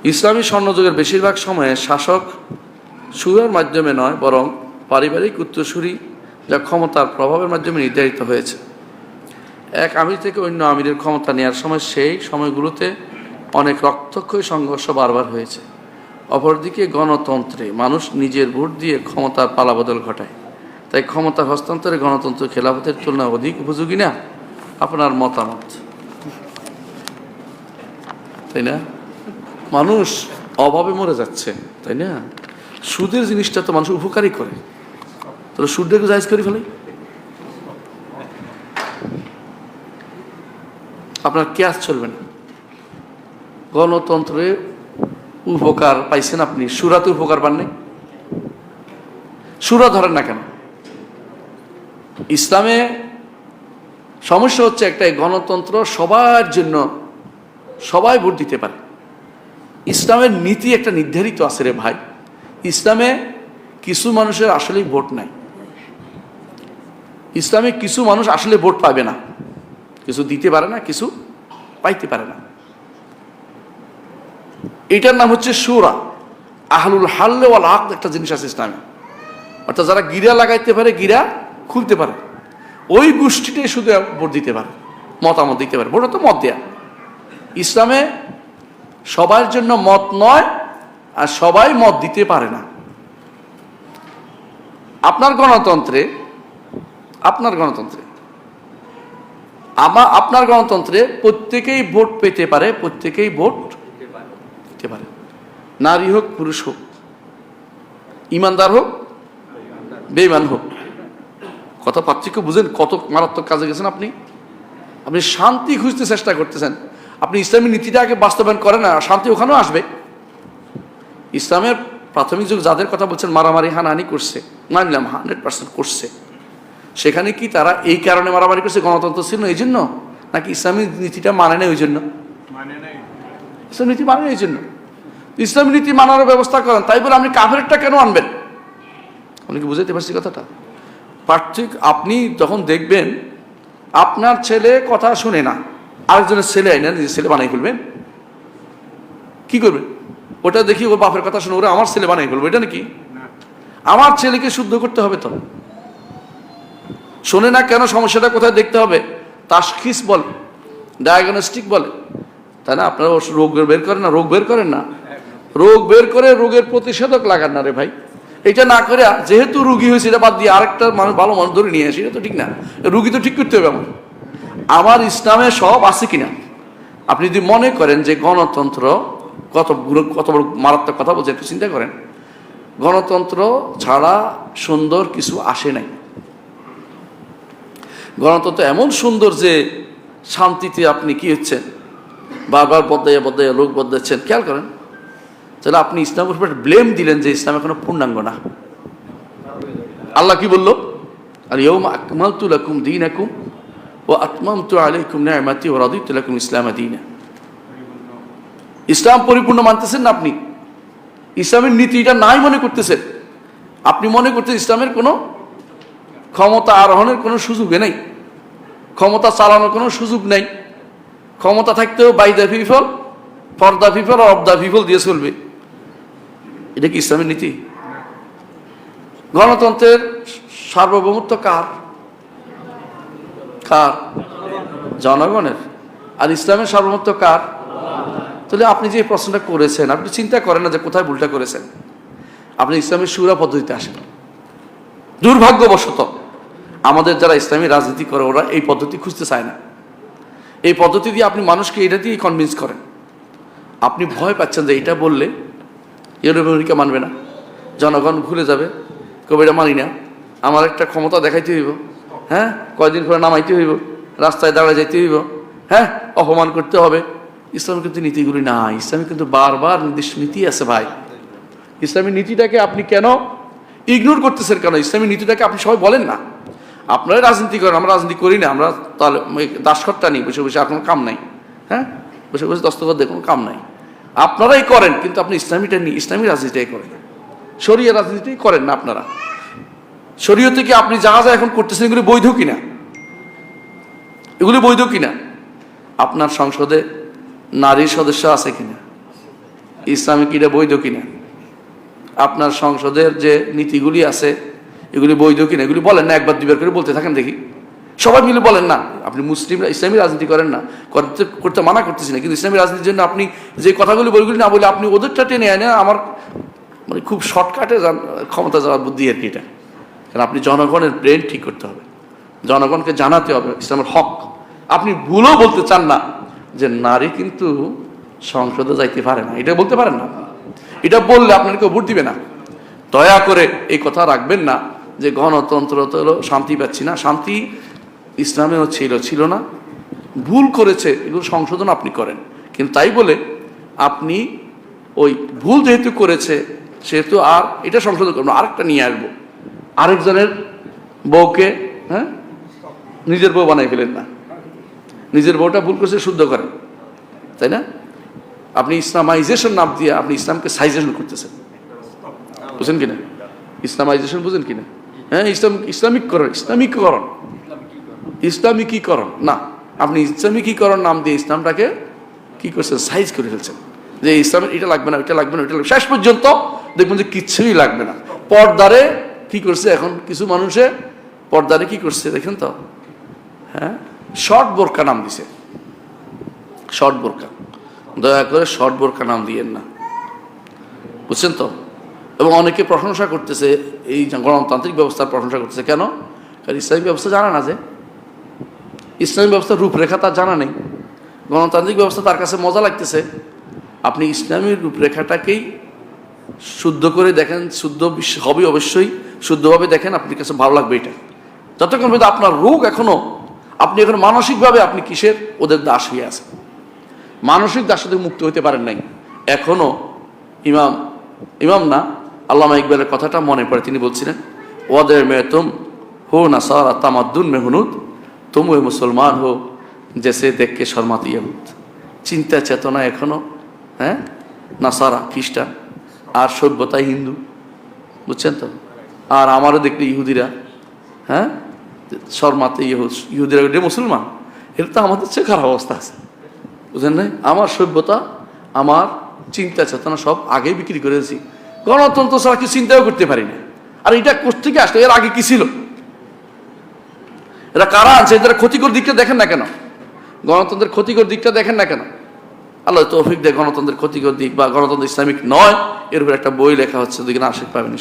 ইসলামী স্বর্ণযুগের বেশিরভাগ সময়ে শাসক সুরের মাধ্যমে নয়, বরং পারিবারিক উত্তরসূরি, যা ক্ষমতার প্রভাবের মাধ্যমে নির্ধারিত হয়েছে। এক আমির থেকে অন্য আমিরের ক্ষমতা নেওয়ার সময় সেই সময়গুলোতে অনেক রক্তক্ষয়ী সংঘর্ষ বারবার হয়েছে। অপরদিকে গণতন্ত্রে মানুষ নিজের ভোট দিয়ে ক্ষমতার পালাবদল ঘটায়, তাই ক্ষমতা হস্তান্তরে গণতন্ত্র খেলাফতের তুলনায় অধিক উপযোগী না? আপনার মতামত? তাই না? মানুষ অভাবে মরে যাচ্ছে, তাই না? সুদের জিনিসটা তো মানুষ উপকারই করে, তাহলে সুদটাকে জায়েজ করে ফেলে। আপনার কেয়াস চলবে না। গণতন্ত্রে উপকার পাইছেন আপনি, সুরাতে উপকার পাননি। সুরা ধরেন না কেন? ইসলামে সমস্যা হচ্ছে একটাই, গণতন্ত্র সবার জন্য, সবাই ভোট দিতে পারে। ইসলামের নীতি একটা নির্ধারিত আছে রে ভাই। ইসলামে কিছু মানুষের আসলেই ভোট নাই। ইসলামে কিছু মানুষ আসলে ভোট পাবে না, কিছু দিতে পারে না, কিছু পাইতে পারে না। এটার নাম হচ্ছে শুরা। আহলুল হাল্লে ওয়াল আকদ একটা জিনিস আছে ইসলামে, অর্থাৎ যারা গিরা লাগাইতে পারে, গিরা খুলতে পারে, ওই গোষ্ঠীটাই শুধু ভোট দিতে পারে, মতামত দিতে পারে। ভোট তো মত দেয়া। ইসলামে সবার জন্য মত নয়, আর সবাই মত দিতে পারে না। আপনার গণতন্ত্রে প্রত্যেকেই ভোট পেতে পারে, প্রত্যেকেই ভোট দিতে পারে। নারী হোক, পুরুষ হোক, ইমানদার হোক, বেঈমান হোক। কথা পার্থক্য বুঝেন? কত মারাত্মক কাজে গেছেন আপনি। আপনি শান্তি খুঁজতে চেষ্টা করতেছেন, আপনি ইসলামী নীতিটা আগে বাস্তবায়ন করেন না, শান্তি ওখানেও আসবে। ইসলামের প্রাথমিক যুগ যাদের কথা বলছেন, মারামারি হানাহানি করছে, মানলাম 100% করছে, সেখানে কি তারা এই কারণে মারামারি করছে, গণতন্ত্র ছিল এই জন্য, নাকি ইসলামী নীতিটা মানে নেই ওই জন্য? ইসলাম নীতি মানে নেই এই জন্য। ইসলামী নীতি মানার ব্যবস্থা করেন, তাই বলে আপনি কাফেরটা কেন আনবেন? আপনি কি বুঝাইতে পারছি কথাটা? পার্থক্য আপনি যখন দেখবেন আপনার ছেলে কথা শুনে না, আরেকজনের ছেলে আইনা নিজের ছেলে বানাই ফেলবেন, কি করবেন? ওটা দেখি ওর বাপের কথা শুনে ওরা আমার ছেলে বানাই ফেলবো, এটা নাকি? আমার ছেলেকে শুদ্ধ করতে হবে। তো শোনে না কেন, সমস্যাটা কোথায় দেখতে হবে, তাশখিস বলে, ডায়াগনস্টিক বলে, তাই না? আপনারা রোগ বের করেন না, রোগ বের করেন না, রোগ বের করে রোগের প্রতিষেধক লাগান না রে ভাই। এটা না করে যেহেতু রুগী হয়েছে এটা বাদ দিয়ে আরেকটা মানুষ ভালো মানুষ ধরে নিয়ে আসি, এটা তো ঠিক না। রুগী তো ঠিক করতে হবে। আমার ইসলামে সব আছে কিনা? আপনি যদি মনে করেন যে গণতন্ত্র কত বড় মারাত্মক কথা বলছে, একটু চিন্তা করেন। গণতন্ত্র ছাড়া সুন্দর কিছু আসে নাই। গণতন্ত্র এমন সুন্দর যে শান্তিতে আপনি কি হচ্ছেন, বারবার বদলাইয়া লোক বদলাচ্ছেন। খেয়াল করেন, তাহলে আপনি ইসলামের উপর ব্লেম দিলেন যে ইসলাম এখনো পূর্ণাঙ্গ না। আল্লাহ কি বললো? আল-ইয়াওমা আকমালতু লাকুম দীনাকুম ওয়া আতমামতু আলাইকুম নি'মাতি ওয়া রাদিতু লাকুম ইসলামা দীনা। ইসলাম পরিপূর্ণ মানতেছেন না আপনি? ইসলামের নীতিটা নাই মনে করতেছেন। আপনি মনে করতেছেন ইসলামের কোনো ক্ষমতা আরোহণের কোনো সুযোগ নেই, ক্ষমতা চালানোর কোনো সুযোগ নেই। ক্ষমতা থাকতেও by the people, for the people, of the people দিয়ে চলবে। এটা কি ইসলামের নীতি? গণতন্ত্রের সার্বভৌমত্ব কার? জনগণের। আর ইসলামের সার্বভৌমত্ব কার? তাহলে আপনি যে প্রশ্নটা করেছেন, আপনি চিন্তা করেন না যে কোথায় ভুলটা করেছেন। আপনি ইসলামের শুরা পদ্ধতিতে আসেন। দুর্ভাগ্যবশত আমাদের যারা ইসলামী রাজনীতি করে ওরা এই পদ্ধতি খুঁজতে চায় না। এই পদ্ধতি দিয়ে আপনি মানুষকে এটা দিয়ে কনভিন্স করেন। আপনি ভয় পাচ্ছেন যে এটা বললে ইউরোপ আমেরিকা মানবে না, জনগণ ভুলে যাবে, কবে এটা মানি না, আমার একটা ক্ষমতা দেখাইতে হইব, হ্যাঁ, কয়দিন করে নামাইতে হইব, রাস্তায় দাঁড়ায় যাইতে হইব, হ্যাঁ, অপমান করতে হবে। ইসলামের কিন্তু নীতিগুলি না। ইসলামে কিন্তু বারবার নির্দিষ্ট নীতি আছে ভাই। ইসলামী নীতিটাকে আপনি কেন ইগনোর করতেছেন? কেন ইসলামী নীতিটাকে আপনি সবাই বলেন না? আপনারাই রাজনীতি করেন, আমরা রাজনীতি করি না। আমরা তাহলে দাসখতটা নিই, বসে বসে আর কোনো কাম নাই, হ্যাঁ, বসে বসে দস্তখত দিয়ে কোনো কাম নাই। আপনারাই করেন, কিন্তু আপনি ইসলামীটা নিয়ে ইসলামী রাজনীতিটাই করেন, শরিয়া রাজনীতি করেন না আপনারা। শরীয়ত থেকে আপনি যা যা এখন করতেছেন এগুলি বৈধ কিনা? এগুলি বৈধ কিনা? আপনার সংসদে নারী সদস্য আছে কিনা? ইসলামে কিটা বৈধ কিনা, আপনার সংসদের যে নীতিগুলি আছে এগুলি বৈধ কিনা এগুলি বলেন না, একবার দুবার করে বলতে থাকেন দেখি। সবাই মিলে বলেন না। আপনি মুসলিমরা ইসলামী রাজনীতি করেন না, করতে মানা করতেছি না, কিন্তু ইসলামী রাজনীতির জন্য আপনি যে কথাগুলি বইগুলি না বলে আপনি ওদেরটা টেনে আনে, আমার মানে খুব শর্টকাটে ক্ষমতা যাওয়ার বুদ্ধি আর কি এটা। কারণ আপনি জনগণের ব্রেন ঠিক করতে হবে, জনগণকে জানাতে হবে ইসলামের হক। আপনি ভুলও বলতে চান না যে নারী কিন্তু সংসদে যাইতে পারে না, এটা বলতে পারেন না। এটা বললে আপনার কেউ ভোট দিবে না। দয়া করে এই কথা রাখবেন না যে গণতন্ত্র তো হলো শান্তি পাচ্ছি না, শান্তি ইসলামেও ছিল না, ভুল করেছে, এগুলো সংশোধন আপনি করেন। কিন্তু তাই বলে আপনি ওই ভুল যেহেতু করেছে সেহেতু আর এটা সংশোধন করবো, আরেকটা নিয়ে আসবো, আরেকজনের বউকে নিজের বউ বানাই ফেলেন না, নিজের বউটা ভুল করছে শুদ্ধ করেন, তাই না? আপনি ইসলামাইজেশন নাম দিয়ে আপনি ইসলামকে সাইজেশন করতেছেন, বুঝেন কিনা? ইসলামাইজেশন বুঝেন কিনা? ইসলামিকীকরণ না, আপনি ইসলামিকীকরণ নাম দিয়ে ইসলামটাকে কি করছেন, সাইজ করে ফেলছেন যে ইসলামের এটা লাগবে না, ওইটা লাগবে না, ওইটা লাগবে, শেষ পর্যন্ত দেখবেন যে কিচ্ছুই লাগবে না। পর্দারে কি করছে এখন কিছু মানুষে, পর্দারে কি করছে দেখেন তো, শর্ট বোরকা নাম দিছে, শর্ট বোরকা। দয়া করে শর্ট বোরকা নাম দিয়েন না, বুঝছেন তো? এবং অনেকে প্রশংসা করতেছে, এই গণতান্ত্রিক ব্যবস্থার প্রশংসা করতেছে। কেন? কারণ ইসলামিক ব্যবস্থা জানা না, যে ইসলামিক ব্যবস্থার রূপরেখা তার জানা নেই। গণতান্ত্রিক ব্যবস্থা তার কাছে মজা লাগতেছে। আপনি ইসলামী রূপরেখাটাকেই শুদ্ধ করে দেখেন, শুদ্ধ হবে অবশ্যই, শুদ্ধভাবে দেখেন, আপনার কাছে ভালো লাগবে এটা। যতক্ষণ পর্যন্ত আপনার রোগ এখনো, আপনি এখন মানসিকভাবে আপনি কিসের ওদের দাস হয়ে আছেন, মানসিক দাস থেকে মুক্ত হইতে পারেন নাই এখনো। ইমাম না, আল্লামা ইকবালের কথাটা মনে পড়ে, তিনি বলছিলেন ওয়াদের মে তুম হো নাসারা তামাদ্দুন মে হুনুদ, তুম ওই মুসলমান হো জেসে দেখকে শর্মাত ইহুদ। চিন্তা চেতনা এখনো নাসারা খ্রিস্টান, আর সভ্যতায় হিন্দু, বুঝছেন তো? আর আমারও দেখলে ইহুদিরা শর্মাতে ইহুদিরা মুসলমান, এটা তো আমাদের চেয়ে খারাপ অবস্থা আছে, বুঝলেন না? আমার সভ্যতা, আমার চিন্তা চেতনা সব আগেই বিক্রি করেছি, গণতন্ত্র ছাড়া কিছু চিন্তাও করতে পারি না। আর এটা কোথেকে আসলো? এর আগে কি ছিল? এরা কারা আছে? এদের ক্ষতিকর দিকটা দেখেন না কেন? গণতন্ত্রের ক্ষতিকর দিকটা দেখেন না কেন? আল্লাহ তৌফিক দেয়, গণতন্ত্রের ক্ষতিকর দিক বা গণতন্ত্র ইসলামিক নয় এর উপর একটা বই লেখা হচ্ছে, দুদিকে আশিক পাবেন।